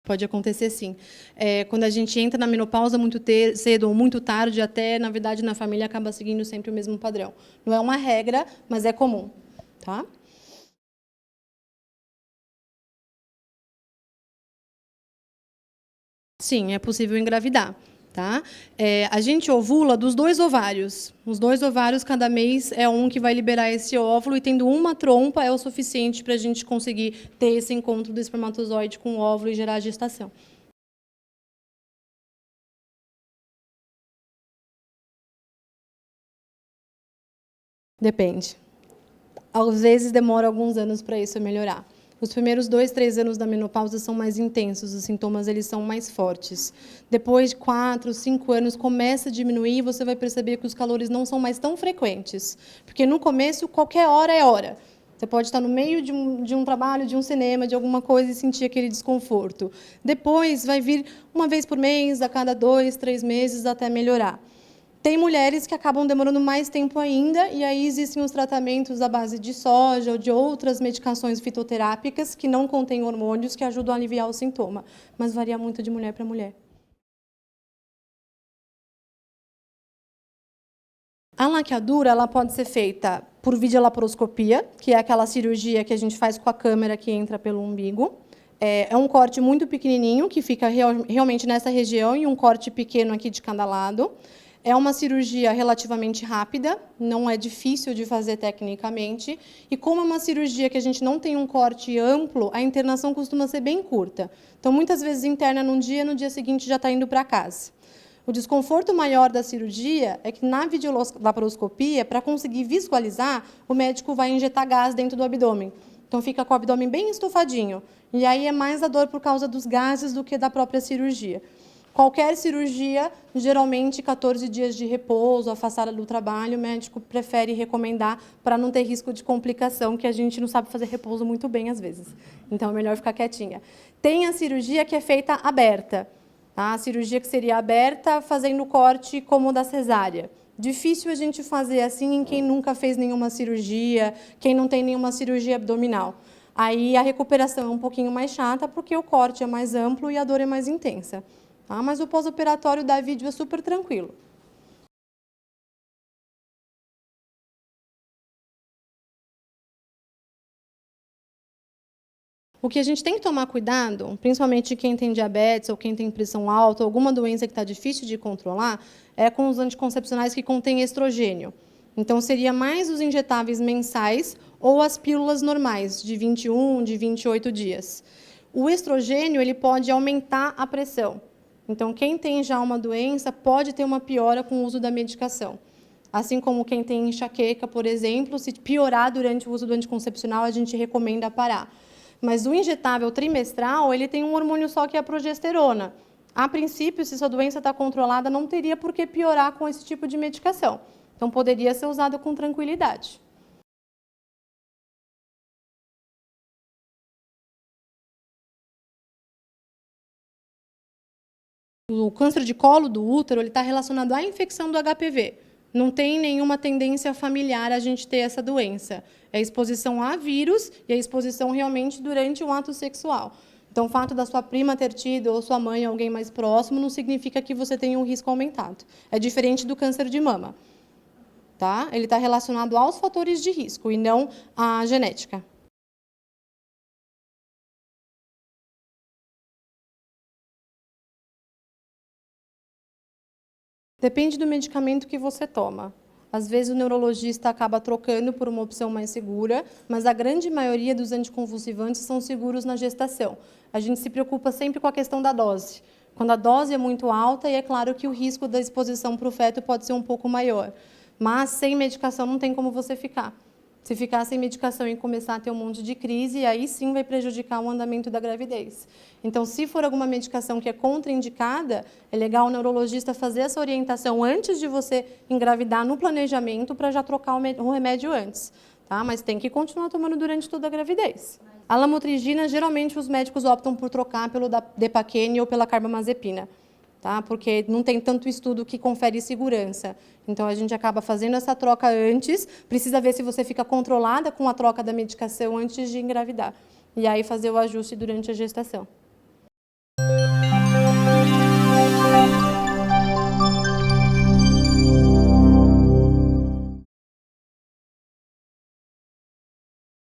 Pode acontecer, sim. Quando a gente entra na menopausa muito cedo ou muito tarde, até, na verdade, na família acaba seguindo sempre o mesmo padrão. Não é uma regra, mas é comum, tá? Sim, é possível engravidar, tá? A gente ovula dos 2 ovários. Os 2 ovários, cada mês, é um que vai liberar esse óvulo, e tendo uma trompa é o suficiente para a gente conseguir ter esse encontro do espermatozoide com o óvulo e gerar a gestação. Depende. Às vezes demora alguns anos para isso melhorar. Os primeiros 2, 3 anos da menopausa são mais intensos, os sintomas eles são mais fortes. Depois de 4, 5 anos começa a diminuir e você vai perceber que os calores não são mais tão frequentes. Porque no começo, qualquer hora é hora. Você pode estar no meio de um trabalho, de um cinema, de alguma coisa e sentir aquele desconforto. Depois vai vir uma vez por mês, a cada 2, 3 meses, até melhorar. Tem mulheres que acabam demorando mais tempo ainda, e aí existem os tratamentos à base de soja ou de outras medicações fitoterápicas que não contêm hormônios que ajudam a aliviar o sintoma, mas varia muito de mulher para mulher. A laqueadura ela pode ser feita por videolaparoscopia, que é aquela cirurgia que a gente faz com a câmera que entra pelo umbigo. É um corte muito pequenininho, que fica realmente nessa região, e um corte pequeno aqui de cada lado. É uma cirurgia relativamente rápida, não é difícil de fazer tecnicamente, e como é uma cirurgia que a gente não tem um corte amplo, a internação costuma ser bem curta. Então, muitas vezes interna num dia, no dia seguinte já está indo para casa. O desconforto maior da cirurgia é que na videolaparoscopia, para conseguir visualizar, o médico vai injetar gás dentro do abdômen. Então, fica com o abdômen bem estufadinho. E aí é mais a dor por causa dos gases do que da própria cirurgia. Qualquer cirurgia, geralmente 14 dias de repouso, afastada do trabalho, o médico prefere recomendar para não ter risco de complicação, que a gente não sabe fazer repouso muito bem às vezes. Então, é melhor ficar quietinha. Tem a cirurgia que é feita aberta. A cirurgia que seria aberta, fazendo corte como o da cesárea. Difícil a gente fazer assim em quem nunca fez nenhuma cirurgia, quem não tem nenhuma cirurgia abdominal. Aí a recuperação é um pouquinho mais chata, porque o corte é mais amplo e a dor é mais intensa. Mas o pós-operatório da vídeo é super tranquilo. O que a gente tem que tomar cuidado, principalmente quem tem diabetes ou quem tem pressão alta, ou alguma doença que está difícil de controlar, é com os anticoncepcionais que contêm estrogênio. Então, seria mais os injetáveis mensais ou as pílulas normais, de 21, de 28 dias. O estrogênio ele pode aumentar a pressão. Então, quem tem já uma doença pode ter uma piora com o uso da medicação. Assim como quem tem enxaqueca, por exemplo, se piorar durante o uso do anticoncepcional, a gente recomenda parar. Mas o injetável trimestral, ele tem um hormônio só, que é a progesterona. A princípio, se sua doença está controlada, não teria por que piorar com esse tipo de medicação. Então, poderia ser usado com tranquilidade. O câncer de colo do útero está relacionado à infecção do HPV. Não tem nenhuma tendência familiar a gente ter essa doença. É exposição a vírus e a exposição realmente durante o ato sexual. Então, o fato da sua prima ter tido, ou sua mãe, alguém mais próximo, não significa que você tenha um risco aumentado. É diferente do câncer de mama. Tá? Ele está relacionado aos fatores de risco e não à genética. Depende do medicamento que você toma. Às vezes o neurologista acaba trocando por uma opção mais segura, mas a grande maioria dos anticonvulsivantes são seguros na gestação. A gente se preocupa sempre com a questão da dose. Quando a dose é muito alta, e é claro que o risco da exposição para o feto pode ser um pouco maior. Mas sem medicação não tem como você ficar. Se ficar sem medicação e começar a ter um monte de crise, aí sim vai prejudicar o andamento da gravidez. Então, se for alguma medicação que é contraindicada, é legal o neurologista fazer essa orientação antes de você engravidar no planejamento, para já trocar o remédio antes. Tá? Mas tem que continuar tomando durante toda a gravidez. A lamotrigina, geralmente os médicos optam por trocar pelo Depaquene ou pela carbamazepina. Tá? Porque não tem tanto estudo que confere segurança. Então, a gente acaba fazendo essa troca antes, precisa ver se você fica controlada com a troca da medicação antes de engravidar. E aí fazer o ajuste durante a gestação.